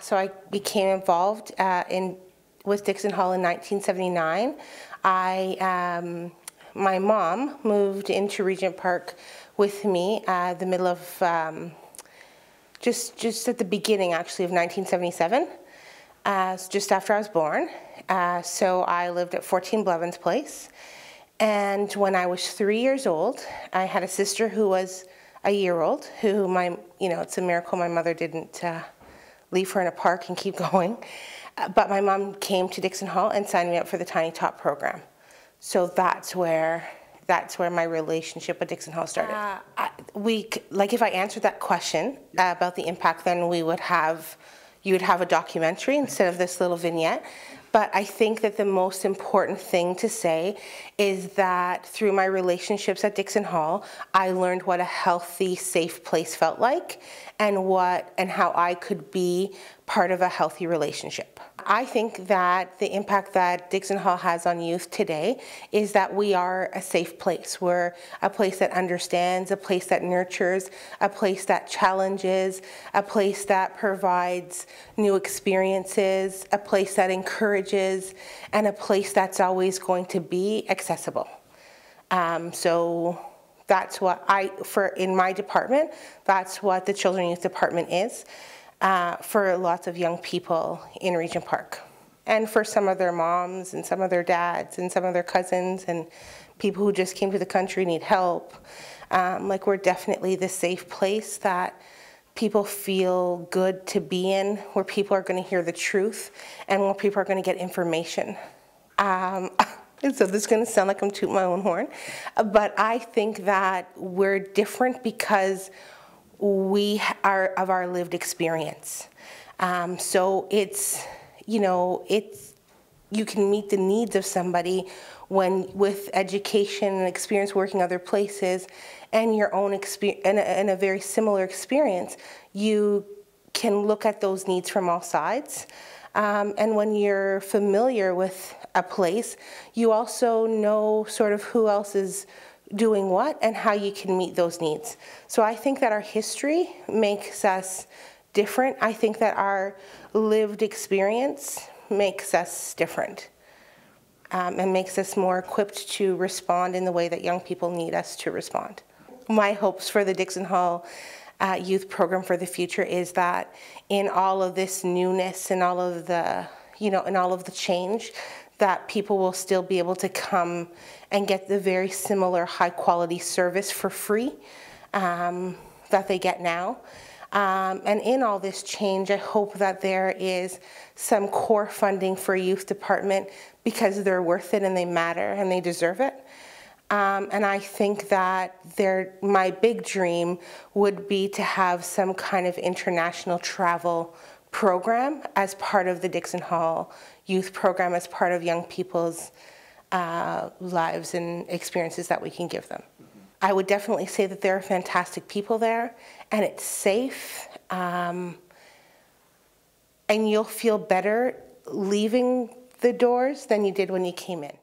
So I became involved with Dixon Hall in 1979. My mom moved into Regent Park with me the middle of, just at the beginning actually of 1977, just after I was born. So I lived at 14 Blevins Place. And when I was 3 years old, I had a sister who was a year old, who it's a miracle my mother didn't leave her in a park and keep going. But my mom came to Dixon Hall and signed me up for the Tiny Tot program. So that's where my relationship with Dixon Hall started. If I answered that question about the impact, then you would have a documentary instead of this little vignette. But I think that the most important thing to say is that through my relationships at Dixon Hall, I learned what a healthy, safe place felt like and how I could be part of a healthy relationship. I think that the impact that Dixon Hall has on youth today is that we are a safe place. We're a place that understands, a place that nurtures, a place that challenges, a place that provides new experiences, a place that encourages, and a place that's always going to be accessible. So that's what in my department, that's what the Children and Youth Department is. For lots of young people in Regent Park, and for some of their moms and some of their dads and some of their cousins and people who just came to the country need help. We're definitely the safe place that people feel good to be in, where people are going to hear the truth and where people are going to get information. So this is going to sound like I'm tooting my own horn, but I think that we're different because we are of our lived experience. So you can meet the needs of somebody with education and experience working other places and your own experience, and a very similar experience, you can look at those needs from all sides. And when you're familiar with a place, you also know sort of who else is doing what and how you can meet those needs. So I think that our history makes us different. I think that our lived experience makes us different and makes us more equipped to respond in the way that young people need us to respond. My hopes for the Dixon Hall Youth Program for the future is that in all of this newness and all of the, and all of the change, that people will still be able to come and get the very similar high quality service for free that they get now. And in all this change, I hope that there is some core funding for youth department because they're worth it and they matter and they deserve it. And I think that my big dream would be to have some kind of international travel program as part of the Dixon Hall Youth Program, as part of young people's lives and experiences that we can give them. I would definitely say that there are fantastic people there, and it's safe, and you'll feel better leaving the doors than you did when you came in.